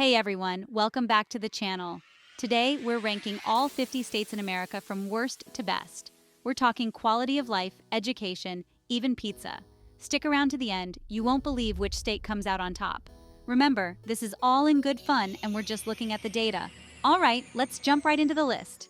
Hey everyone, welcome back to the channel. Today, we're ranking all 50 states in America from worst to best. We're talking quality of life, education, even pizza. Stick around to the end, you won't believe which state comes out on top. Remember, this is all in good fun and we're just looking at the data. All right, let's jump right into the list.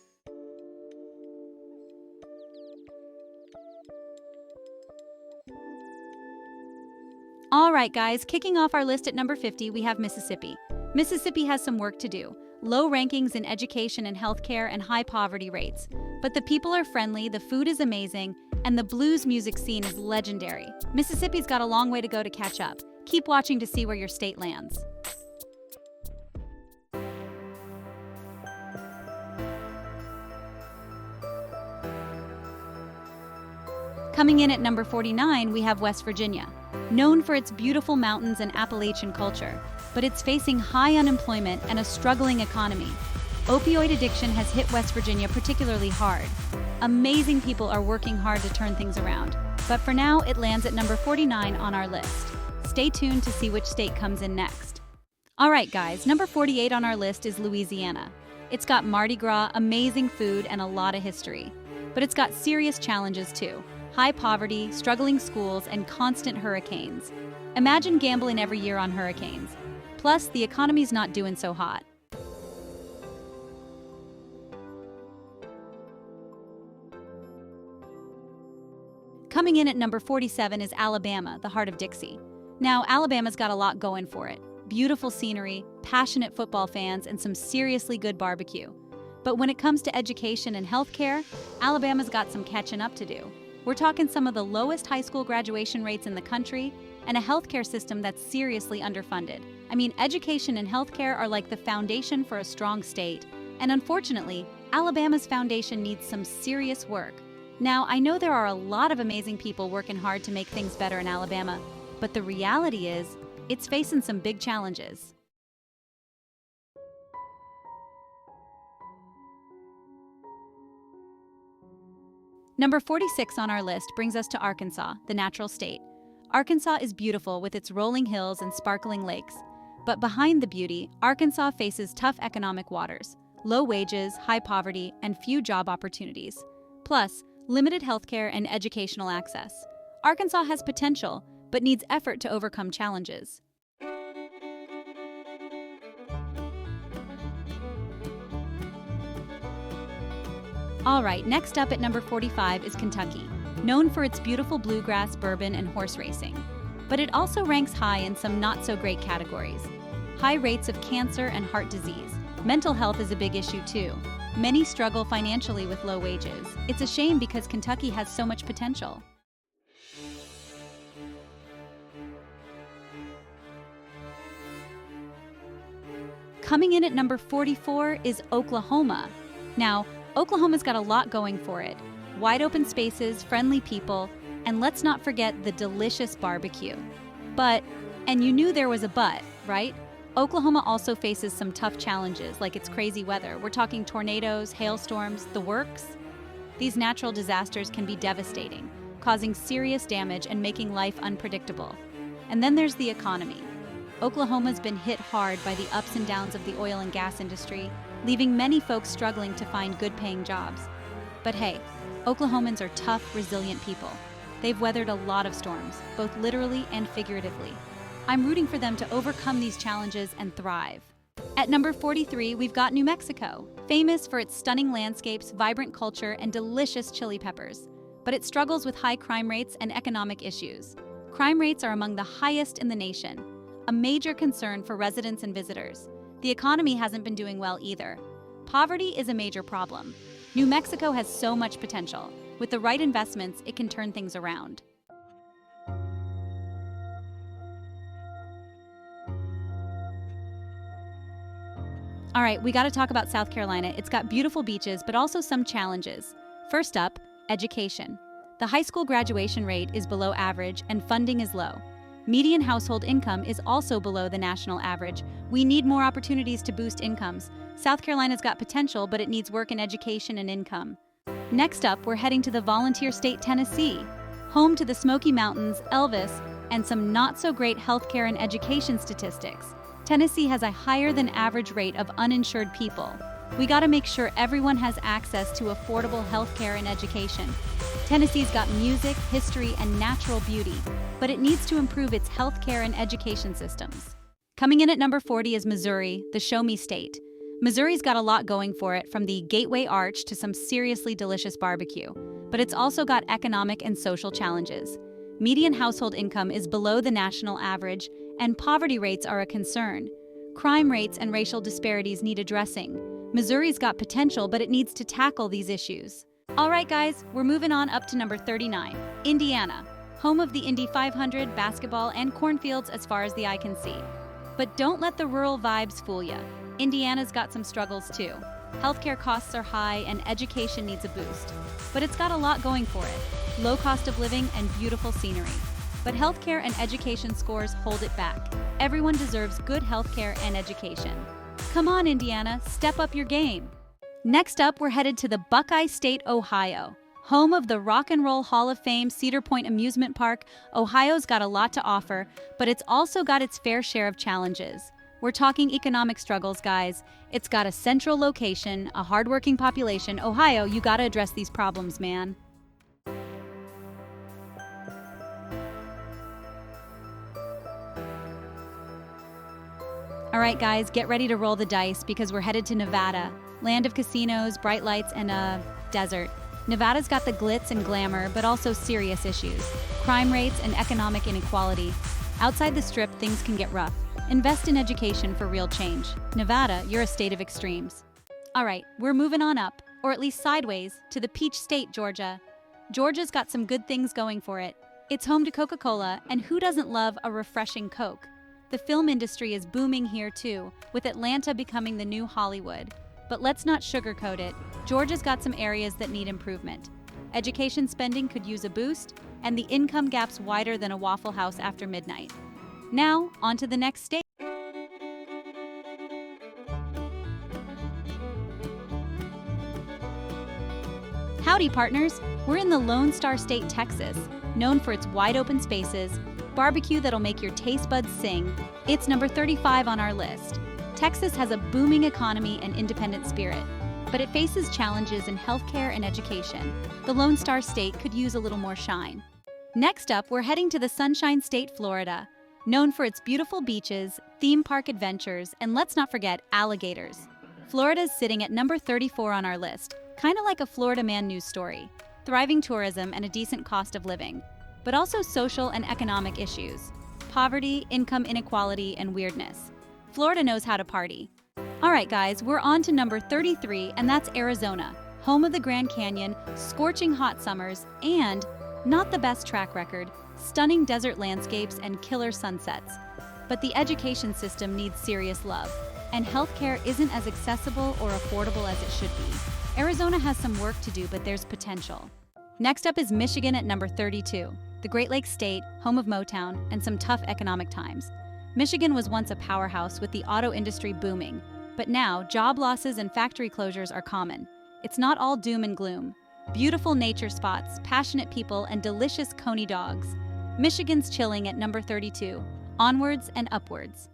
All right, guys, kicking off our list at number 50, we have Mississippi. Mississippi has some work to do. Low rankings in education and healthcare and high poverty rates. But the people are friendly, the food is amazing, and the blues music scene is legendary. Mississippi's got a long way to go to catch up. Keep watching to see where your state lands. Coming in at number 49, we have West Virginia. Known for its beautiful mountains and Appalachian culture, but it's facing high unemployment and a struggling economy. Opioid addiction has hit West Virginia particularly hard. Amazing people are working hard to turn things around, but for now it lands at number 49 on our list. Stay tuned to see which state comes in next. Alright guys, number 48 on our list is Louisiana. It's got Mardi Gras, amazing food, and a lot of history. But it's got serious challenges too. High poverty, struggling schools, and constant hurricanes. Imagine gambling every year on hurricanes. Plus, the economy's not doing so hot. Coming in at number 47 is Alabama, the heart of Dixie. Now, Alabama's got a lot going for it. Beautiful scenery, passionate football fans, and some seriously good barbecue. But when it comes to education and healthcare, Alabama's got some catching up to do. We're talking some of the lowest high school graduation rates in the country and a healthcare system that's seriously underfunded. I mean, education and healthcare are like the foundation for a strong state. And unfortunately, Alabama's foundation needs some serious work. Now, I know there are a lot of amazing people working hard to make things better in Alabama, but the reality is, it's facing some big challenges. Number 46 on our list brings us to Arkansas, the natural state. Arkansas is beautiful with its rolling hills and sparkling lakes. But behind the beauty, Arkansas faces tough economic waters, low wages, high poverty, and few job opportunities. Plus, limited healthcare and educational access. Arkansas has potential, but needs effort to overcome challenges. All right, next up at number 45 is Kentucky, known for its beautiful bluegrass, bourbon, and horse racing. But it also ranks high in some not-so-great categories. High rates of cancer and heart disease. Mental health is a big issue too. Many struggle financially with low wages. It's a shame because Kentucky has so much potential. Coming in at number 44 is Oklahoma. Now, Oklahoma's got a lot going for it. Wide open spaces, friendly people, and let's not forget the delicious barbecue. But, and you knew there was a but, right? Oklahoma also faces some tough challenges like its crazy weather. We're talking tornadoes, hailstorms, the works. These natural disasters can be devastating, causing serious damage and making life unpredictable. And then there's the economy. Oklahoma's been hit hard by the ups and downs of the oil and gas industry, leaving many folks struggling to find good-paying jobs. But hey, Oklahomans are tough, resilient people. They've weathered a lot of storms, both literally and figuratively. I'm rooting for them to overcome these challenges and thrive. At number 43, we've got New Mexico, famous for its stunning landscapes, vibrant culture, and delicious chili peppers. But it struggles with high crime rates and economic issues. Crime rates are among the highest in the nation, a major concern for residents and visitors. The economy hasn't been doing well either. Poverty is a major problem. New Mexico has so much potential. With the right investments, it can turn things around. All right, we got to talk about South Carolina. It's got beautiful beaches, but also some challenges. First up, education. The high school graduation rate is below average and funding is low. Median household income is also below the national average. We need more opportunities to boost incomes. South Carolina's got potential, but it needs work in education and income. Next up, we're heading to the volunteer state Tennessee, home to the Smoky Mountains, Elvis, and some not-so-great healthcare and education statistics. Tennessee has a higher than average rate of uninsured people. We gotta make sure everyone has access to affordable healthcare and education. Tennessee's got music, history, and natural beauty, but it needs to improve its healthcare and education systems. Coming in at number 40 is Missouri, the show me state. Missouri's got a lot going for it, from the Gateway Arch to some seriously delicious barbecue, but it's also got economic and social challenges. Median household income is below the national average, and poverty rates are a concern. Crime rates and racial disparities need addressing. Missouri's got potential, but it needs to tackle these issues. All right, guys, we're moving on up to number 39, Indiana, home of the Indy 500, basketball, and cornfields as far as the eye can see. But don't let the rural vibes fool you. Indiana's got some struggles too. Healthcare costs are high and education needs a boost. But it's got a lot going for it. Low cost of living and beautiful scenery. But healthcare and education scores hold it back. Everyone deserves good healthcare and education. Come on, Indiana, step up your game. Next up, we're headed to the Buckeye State, Ohio. Home of the Rock and Roll Hall of Fame Cedar Point Amusement Park, Ohio's got a lot to offer, but it's also got its fair share of challenges. We're talking economic struggles, guys. It's got a central location, a hardworking population. Ohio, you gotta address these problems, man. All right, guys, get ready to roll the dice because we're headed to Nevada, land of casinos, bright lights, and a desert. Nevada's got the glitz and glamour, but also serious issues. Crime rates and economic inequality. Outside the Strip, things can get rough. Invest in education for real change. Nevada, you're a state of extremes. All right, we're moving on up, or at least sideways, to the Peach State, Georgia. Georgia's got some good things going for it. It's home to Coca-Cola, and who doesn't love a refreshing Coke? The film industry is booming here too, with Atlanta becoming the new Hollywood. But let's not sugarcoat it. Georgia's got some areas that need improvement. Education spending could use a boost, and the income gap's wider than a Waffle House after midnight. Now, on to the next state. Howdy, partners! We're in the Lone Star State, Texas, known for its wide-open spaces, barbecue that'll make your taste buds sing. It's number 35 on our list. Texas has a booming economy and independent spirit, but it faces challenges in healthcare and education. The Lone Star State could use a little more shine. Next up, we're heading to the Sunshine State, Florida, known for its beautiful beaches, theme park adventures, and let's not forget alligators. Florida's sitting at number 34 on our list, kind of like a Florida man news story. Thriving tourism and a decent cost of living, but also social and economic issues. Poverty, income inequality, and weirdness. Florida knows how to party. All right, guys, we're on to number 33, and that's Arizona, home of the Grand Canyon, scorching hot summers, and, not the best track record, stunning desert landscapes and killer sunsets. But the education system needs serious love, and healthcare isn't as accessible or affordable as it should be. Arizona has some work to do, but there's potential. Next up is Michigan at number 32, the Great Lakes state, home of Motown, and some tough economic times. Michigan was once a powerhouse with the auto industry booming, but now job losses and factory closures are common. It's not all doom and gloom. Beautiful nature spots, passionate people, and delicious Coney dogs. Michigan's chilling at number 32, onwards and upwards.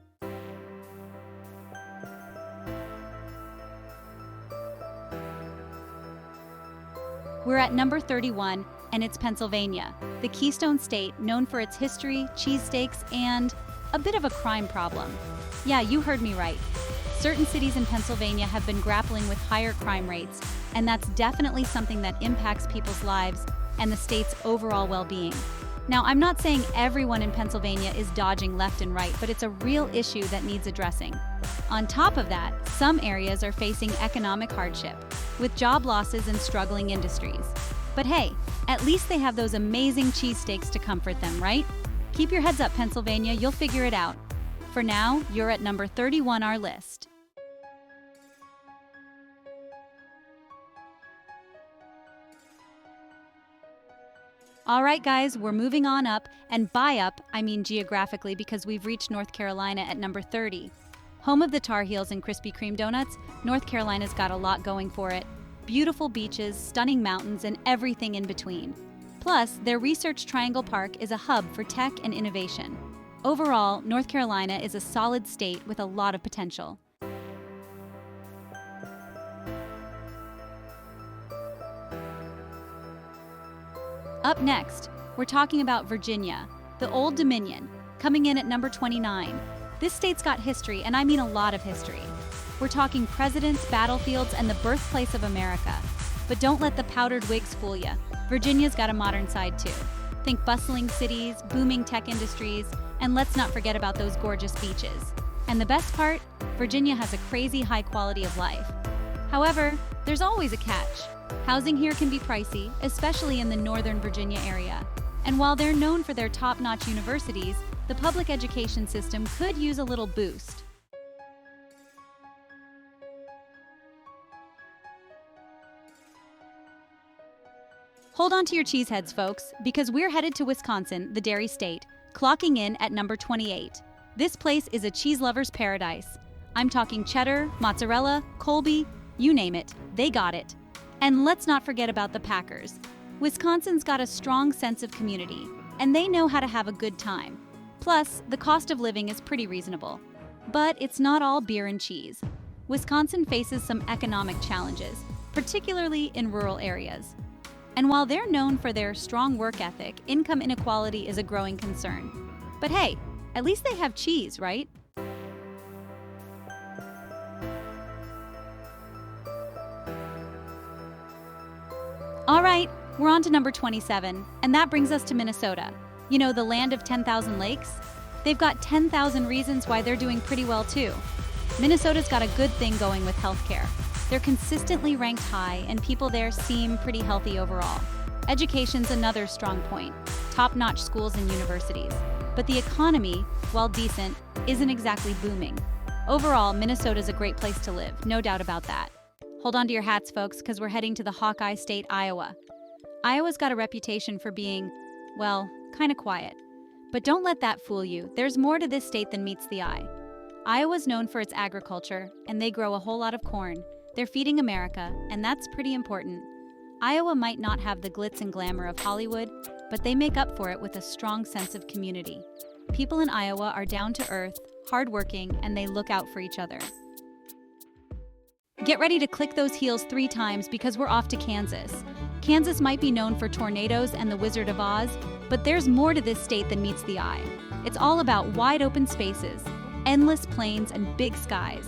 We're at number 31, and it's Pennsylvania, the Keystone State known for its history, cheesesteaks, and a bit of a crime problem. Yeah, you heard me right. Certain cities in Pennsylvania have been grappling with higher crime rates, and that's definitely something that impacts people's lives and the state's overall well-being. Now, I'm not saying everyone in Pennsylvania is dodging left and right, but it's a real issue that needs addressing. On top of that, some areas are facing economic hardship, with job losses and struggling industries. But hey, at least they have those amazing cheesesteaks to comfort them, right? Keep your heads up, Pennsylvania, you'll figure it out. For now, you're at number 31 on our list. All right, guys, we're moving on up, and by up, I mean geographically because we've reached North Carolina at number 30. Home of the Tar Heels and Krispy Kreme donuts, North Carolina's got a lot going for it. Beautiful beaches, stunning mountains, and everything in between. Plus, their Research Triangle Park is a hub for tech and innovation. Overall, North Carolina is a solid state with a lot of potential. Up next, we're talking about Virginia, the Old Dominion, coming in at number 29. This state's got history, and I mean a lot of history. We're talking presidents, battlefields, and the birthplace of America. But don't let the powdered wigs fool you. Virginia's got a modern side too. Think bustling cities, booming tech industries, and let's not forget about those gorgeous beaches. And the best part, Virginia has a crazy high quality of life. However, there's always a catch. Housing here can be pricey, especially in the Northern Virginia area. And while they're known for their top-notch universities, the public education system could use a little boost. Hold on to your cheeseheads, folks, because we're headed to Wisconsin, the dairy state, clocking in at number 28. This place is a cheese lover's paradise. I'm talking cheddar, mozzarella, Colby, you name it, they got it. And let's not forget about the Packers. Wisconsin's got a strong sense of community, and they know how to have a good time. Plus, the cost of living is pretty reasonable. But it's not all beer and cheese. Wisconsin faces some economic challenges, particularly in rural areas. And while they're known for their strong work ethic, income inequality is a growing concern. But hey, at least they have cheese, right? All right, we're on to number 27, and that brings us to Minnesota. You know, the land of 10,000 lakes? They've got 10,000 reasons why they're doing pretty well too. Minnesota's got a good thing going with healthcare. They're consistently ranked high, and people there seem pretty healthy overall. Education's another strong point, top-notch schools and universities. But the economy, while decent, isn't exactly booming. Overall, Minnesota's a great place to live, no doubt about that. Hold on to your hats, folks, because we're heading to the Hawkeye state, Iowa. Iowa's got a reputation for being, well, kind of quiet. But don't let that fool you. There's more to this state than meets the eye. Iowa's known for its agriculture, and they grow a whole lot of corn. They're feeding America, and that's pretty important. Iowa might not have the glitz and glamour of Hollywood, but they make up for it with a strong sense of community. People in Iowa are down to earth, hardworking, and they look out for each other. Get ready to click those heels 3 times because we're off to Kansas. Kansas might be known for tornadoes and the Wizard of Oz, but there's more to this state than meets the eye. It's all about wide open spaces, endless plains, and big skies.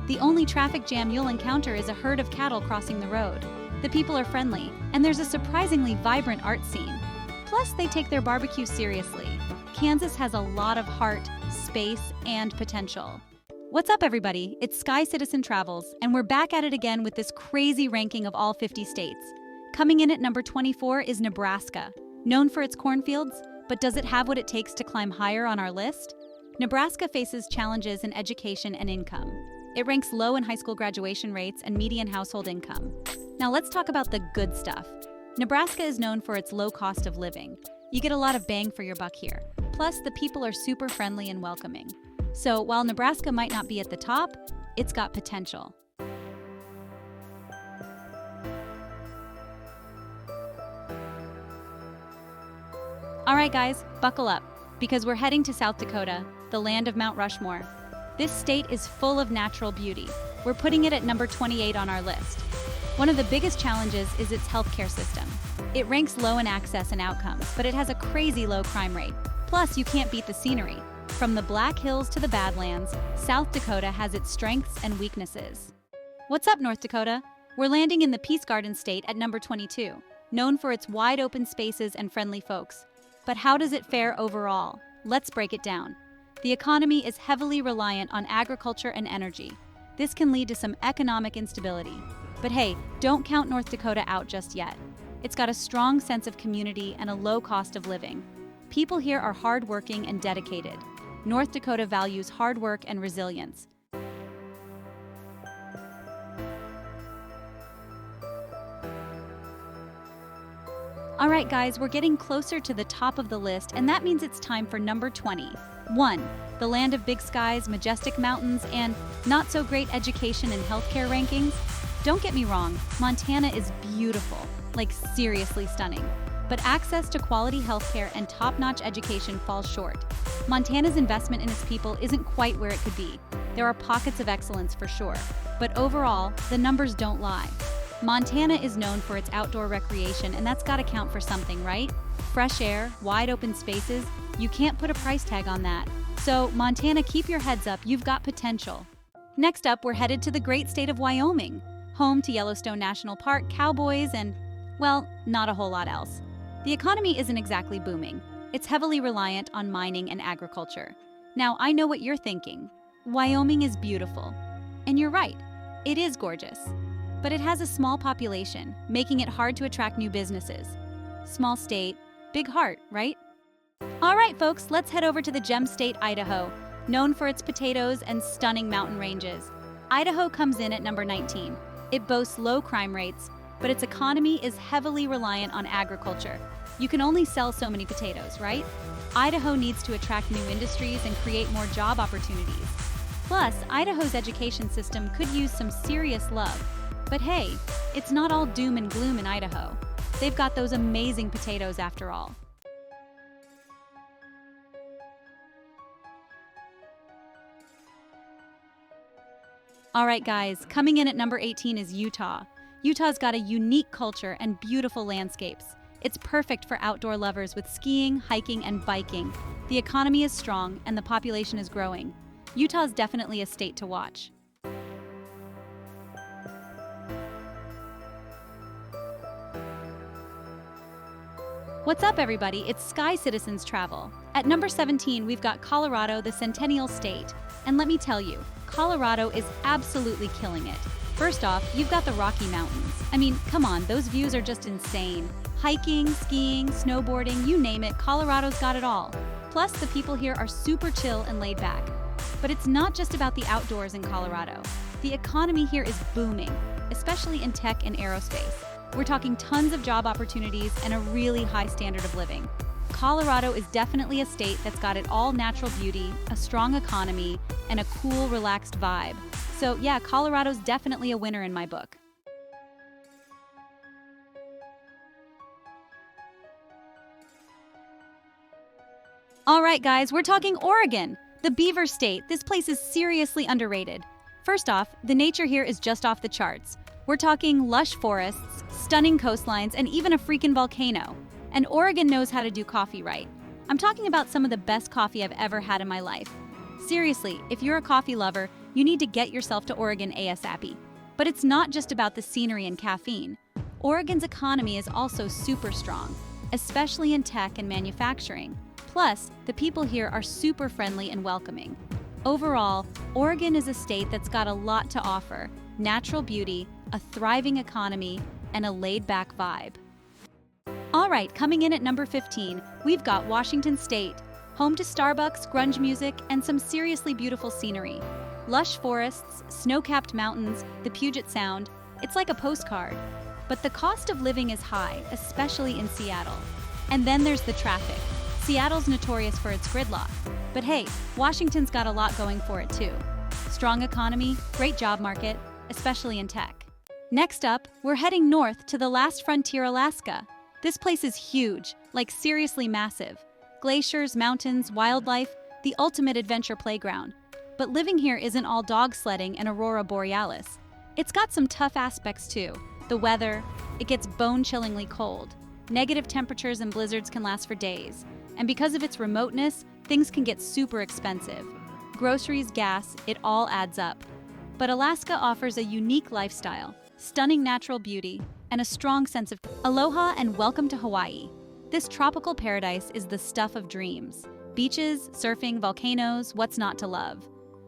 The only traffic jam you'll encounter is a herd of cattle crossing the road. The people are friendly, and there's a surprisingly vibrant art scene. Plus, they take their barbecue seriously. Kansas has a lot of heart, space, and potential. What's up, everybody? It's Sky Citizen Travels, and we're back at it again with this crazy ranking of all 50 states. Coming in at number 24 is Nebraska. Known for its cornfields, but does it have what it takes to climb higher on our list? Nebraska faces challenges in education and income. It ranks low in high school graduation rates and median household income. Now let's talk about the good stuff. Nebraska is known for its low cost of living. You get a lot of bang for your buck here. Plus, the people are super friendly and welcoming. So while Nebraska might not be at the top, it's got potential. All right, guys, buckle up, because we're heading to South Dakota, the land of Mount Rushmore. This state is full of natural beauty. We're putting it at number 28 on our list. One of the biggest challenges is its healthcare system. It ranks low in access and outcomes, but it has a crazy low crime rate. Plus, you can't beat the scenery. From the Black Hills to the Badlands, South Dakota has its strengths and weaknesses. What's up, North Dakota? We're landing in the Peace Garden state at number 22, known for its wide open spaces and friendly folks. But how does it fare overall? Let's break it down. The economy is heavily reliant on agriculture and energy. This can lead to some economic instability. But hey, don't count North Dakota out just yet. It's got a strong sense of community and a low cost of living. People here are hardworking and dedicated. North Dakota values hard work and resilience. All right, guys, we're getting closer to the top of the list, and that means it's time for number 20. 1. The land of big skies, majestic mountains, and not-so-great education and healthcare rankings. Don't get me wrong, Montana is beautiful, like seriously stunning. but access to quality healthcare and top-notch education falls short. Montana's investment in its people isn't quite where it could be. There are pockets of excellence for sure, but overall, the numbers don't lie. Montana is known for its outdoor recreation, and that's gotta count for something, right? Fresh air, wide open spaces, you can't put a price tag on that. So, Montana, keep your heads up, you've got potential. Next up, we're headed to the great state of Wyoming, home to Yellowstone National Park, cowboys, and, well, not a whole lot else. The economy isn't exactly booming. It's heavily reliant on mining and agriculture. Now, I know what you're thinking. Wyoming is beautiful. And you're right, it is gorgeous. But it has a small population, making it hard to attract new businesses. Small state, big heart, right? All right, folks, let's head over to the gem state, Idaho, known for its potatoes and stunning mountain ranges. Idaho comes in at number 19. It boasts low crime rates, but its economy is heavily reliant on agriculture. You can only sell so many potatoes, right? Idaho needs to attract new industries and create more job opportunities. Plus, Idaho's education system could use some serious love. But hey, it's not all doom and gloom in Idaho. They've got those amazing potatoes after all. All right, guys, coming in at number 18 is Utah. Utah's got a unique culture and beautiful landscapes. It's perfect for outdoor lovers with skiing, hiking, and biking. The economy is strong and the population is growing. Utah's definitely a state to watch. What's up, everybody? It's Sky Citizens Travel. At number 17, we've got Colorado, the Centennial State. And let me tell you, Colorado is absolutely killing it. First off, you've got the Rocky Mountains. I mean, come on, those views are just insane. Hiking, skiing, snowboarding, you name it, Colorado's got it all. Plus, the people here are super chill and laid back. But it's not just about the outdoors in Colorado. The economy here is booming, especially in tech and aerospace. We're talking tons of job opportunities and a really high standard of living. Colorado is definitely a state that's got it all: natural beauty, a strong economy, and a cool, relaxed vibe. So yeah, Colorado's definitely a winner in my book. All right, guys, we're talking Oregon, the Beaver State. This place is seriously underrated. First off, the nature here is just off the charts. We're talking lush forests, stunning coastlines, and even a freaking volcano. And Oregon knows how to do coffee right. I'm talking about some of the best coffee I've ever had in my life. Seriously, if you're a coffee lover, you need to get yourself to Oregon ASAP. But it's not just about the scenery and caffeine. Oregon's economy is also super strong, especially in tech and manufacturing. Plus, the people here are super friendly and welcoming. Overall, Oregon is a state that's got a lot to offer: natural beauty, a thriving economy, and a laid-back vibe. All right, coming in at number 15, we've got Washington State, home to Starbucks, grunge music, and some seriously beautiful scenery. Lush forests, snow-capped mountains, the Puget Sound. It's like a postcard. But the cost of living is high, especially in Seattle. And then there's the traffic. Seattle's notorious for its gridlock. But hey, Washington's got a lot going for it too. Strong economy, great job market, especially in tech. Next up, we're heading north to the last frontier, Alaska. This place is huge, like seriously massive. Glaciers, mountains, wildlife, the ultimate adventure playground. But living here isn't all dog sledding and aurora borealis. It's got some tough aspects too. The weather, it gets bone-chillingly cold. Negative temperatures and blizzards can last for days. And because of its remoteness, things can get super expensive. Groceries, gas, it all adds up. But Alaska offers a unique lifestyle, stunning natural beauty, and a strong sense of aloha and welcome to Hawaii. This tropical paradise is the stuff of dreams. Beaches, surfing, volcanoes, what's not to love?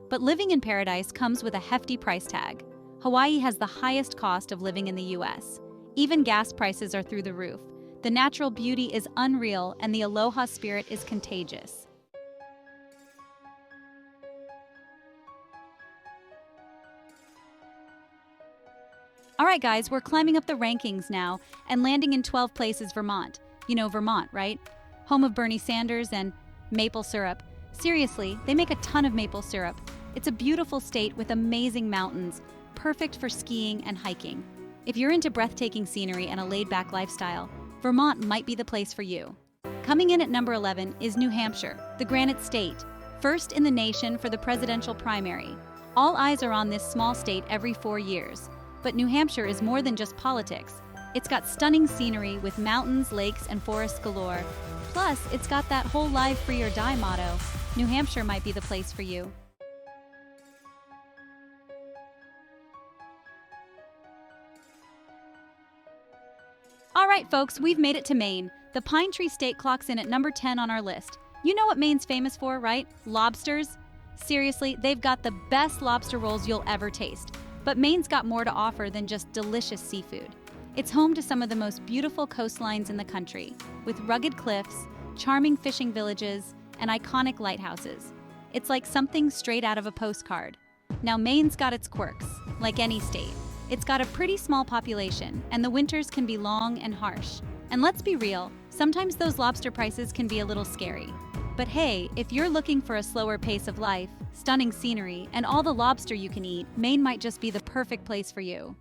But living in paradise comes with a hefty price tag. Hawaii has the highest cost of living in the US. Even gas prices are through the roof. The natural beauty is unreal, and the aloha spirit is contagious. All right, guys, we're climbing up the rankings now and landing in 12th place is Vermont. You know Vermont, right? Home of Bernie Sanders and maple syrup. Seriously, they make a ton of maple syrup. It's a beautiful state with amazing mountains, perfect for skiing and hiking. If you're into breathtaking scenery and a laid-back lifestyle, Vermont might be the place for you. Coming in at number 11 is New Hampshire, the Granite State, first in the nation for the presidential primary. All eyes are on this small state every 4 years. But New Hampshire is more than just politics. It's got stunning scenery with mountains, lakes, and forests galore. Plus, it's got that whole live free or die motto. New Hampshire might be the place for you. All right, folks, we've made it to Maine. The Pine Tree State clocks in at number 10 on our list. You know what Maine's famous for, right? Lobsters? Seriously, they've got the best lobster rolls you'll ever taste. But Maine's got more to offer than just delicious seafood. It's home to some of the most beautiful coastlines in the country, with rugged cliffs, charming fishing villages, and iconic lighthouses. It's like something straight out of a postcard. Now, Maine's got its quirks, like any state. It's got a pretty small population, and the winters can be long and harsh. And let's be real, sometimes those lobster prices can be a little scary. But hey, if you're looking for a slower pace of life, stunning scenery, and all the lobster you can eat, Maine might just be the perfect place for you.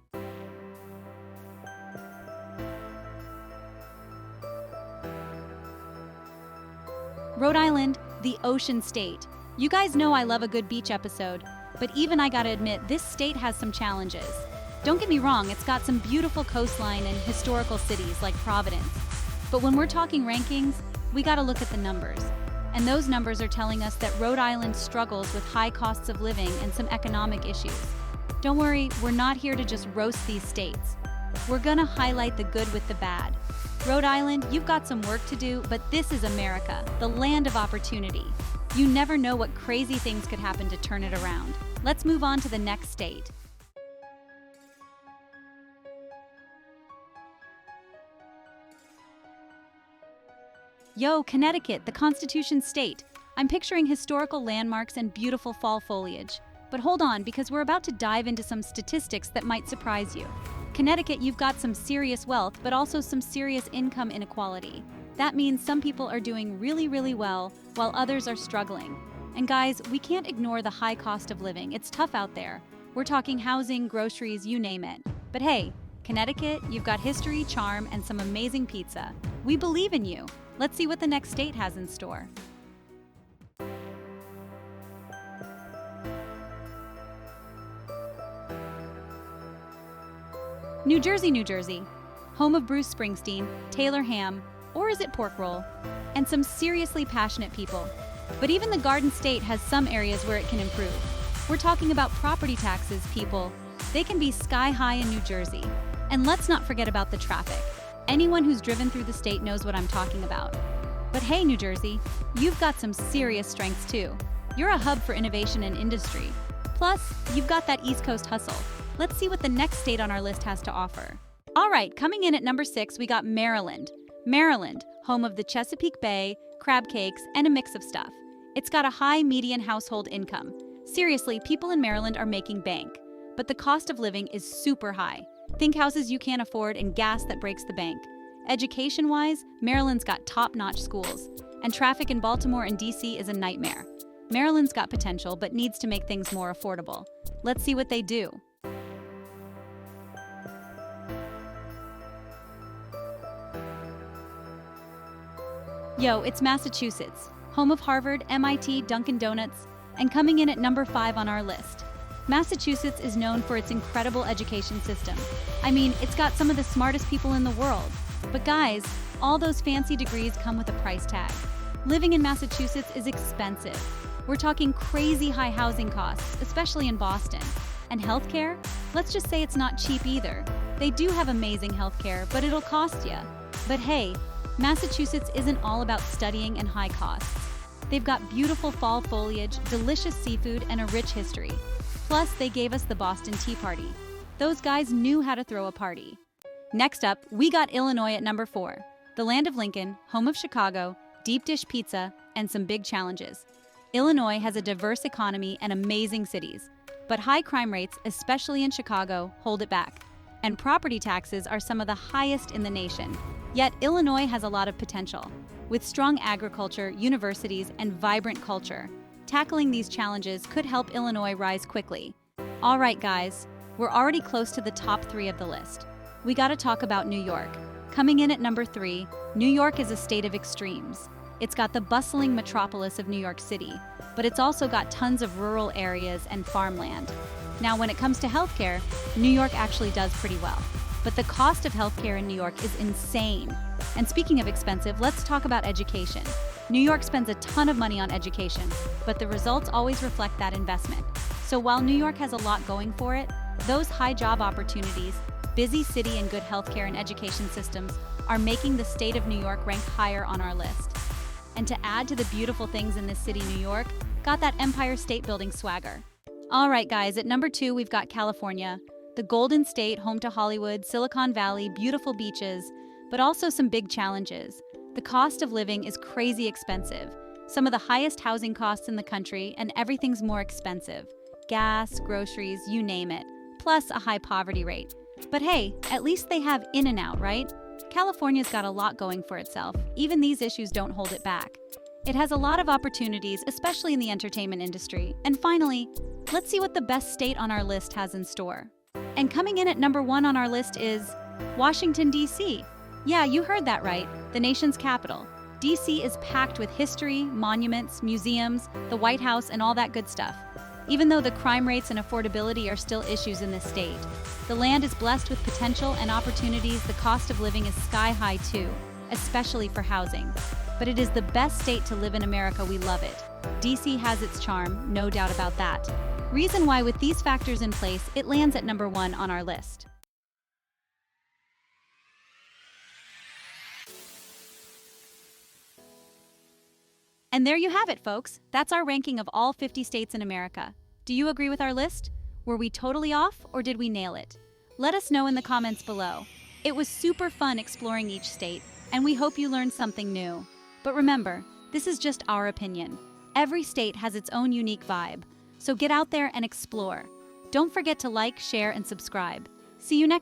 Rhode Island, the ocean state. You guys know I love a good beach episode, but even I gotta admit, this state has some challenges. Don't get me wrong, it's got some beautiful coastline and historical cities like Providence. But when we're talking rankings, we gotta look at the numbers. And those numbers are telling us that Rhode Island struggles with high costs of living and some economic issues. Don't worry, we're not here to just roast these states. We're gonna highlight the good with the bad. Rhode Island, you've got some work to do, but this is America, the land of opportunity. You never know what crazy things could happen to turn it around. Let's move on to the next state. Yo, Connecticut, the Constitution State. I'm picturing historical landmarks and beautiful fall foliage. But hold on, because we're about to dive into some statistics that might surprise you. Connecticut, you've got some serious wealth, but also some serious income inequality. That means some people are doing really, really well, while others are struggling. And guys, we can't ignore the high cost of living. It's tough out there. We're talking housing, groceries, you name it. But hey, Connecticut, you've got history, charm, and some amazing pizza. We believe in you. Let's see what the next state has in store. New Jersey, New Jersey. Home of Bruce Springsteen, Taylor ham, or is it pork roll? And some seriously passionate people. But even the Garden State has some areas where it can improve. We're talking about property taxes, people. They can be sky high in New Jersey. And let's not forget about the traffic. Anyone who's driven through the state knows what I'm talking about. But hey, New Jersey, you've got some serious strengths too. You're a hub for innovation and industry. Plus, you've got that East Coast hustle. Let's see what the next state on our list has to offer. All right, coming in at number 6, we got Maryland. Maryland, home of the Chesapeake Bay, crab cakes, and a mix of stuff. It's got a high median household income. Seriously, people in Maryland are making bank. But the cost of living is super high. Think houses you can't afford and gas that breaks the bank. Education-wise, Maryland's got top-notch schools. And traffic in Baltimore and DC is a nightmare. Maryland's got potential, but needs to make things more affordable. Let's see what they do. Yo, it's Massachusetts, home of Harvard, MIT, Dunkin' Donuts, and coming in at number 5 on our list. Massachusetts is known for its incredible education system. I mean, it's got some of the smartest people in the world. But guys, all those fancy degrees come with a price tag. Living in Massachusetts is expensive. We're talking crazy high housing costs, especially in Boston. And healthcare? Let's just say it's not cheap either. They do have amazing healthcare, but it'll cost you. But hey, Massachusetts isn't all about studying and high costs. They've got beautiful fall foliage, delicious seafood, and a rich history. Plus, they gave us the Boston Tea Party. Those guys knew how to throw a party. Next up, we got Illinois at number 4. The land of Lincoln, home of Chicago, deep dish pizza, and some big challenges. Illinois has a diverse economy and amazing cities. But high crime rates, especially in Chicago, hold it back. And property taxes are some of the highest in the nation. Yet Illinois has a lot of potential. With strong agriculture, universities, and vibrant culture, tackling these challenges could help Illinois rise quickly. All right, guys, we're already close to the top 3 of the list. We gotta talk about New York. Coming in at number 3, New York is a state of extremes. It's got the bustling metropolis of New York City, but it's also got tons of rural areas and farmland. Now, when it comes to healthcare, New York actually does pretty well. But the cost of healthcare in New York is insane. And speaking of expensive, let's talk about education. New York spends a ton of money on education, but the results always reflect that investment. So while New York has a lot going for it, those high job opportunities, busy city and good healthcare and education systems are making the state of New York rank higher on our list. And to add to the beautiful things in this city, New York got that Empire State Building swagger. All right, guys, at number 2, we've got California, the Golden State, home to Hollywood, Silicon Valley, beautiful beaches, but also some big challenges. The cost of living is crazy expensive, some of the highest housing costs in the country, and everything's more expensive. Gas, groceries, you name it, plus a high poverty rate. But hey, at least they have In-N-Out, right? California's got a lot going for itself. Even these issues don't hold it back. It has a lot of opportunities, especially in the entertainment industry. And finally, let's see what the best state on our list has in store. And coming in at number 1 on our list is Washington, D.C. Yeah, you heard that right, the nation's capital. D.C. is packed with history, monuments, museums, the White House, and all that good stuff. Even though the crime rates and affordability are still issues in this state, the land is blessed with potential and opportunities. The cost of living is sky high too, especially for housing. But it is the best state to live in America. We love it. DC has its charm, no doubt about that. Reason why, with these factors in place, it lands at number 1 on our list. And there you have it, folks. That's our ranking of all 50 states in America. Do you agree with our list? Were we totally off, or did we nail it? Let us know in the comments below. It was super fun exploring each state, and we hope you learned something new. But remember, this is just our opinion. Every state has its own unique vibe, so get out there and explore. Don't forget to like, share, and subscribe. See you next time.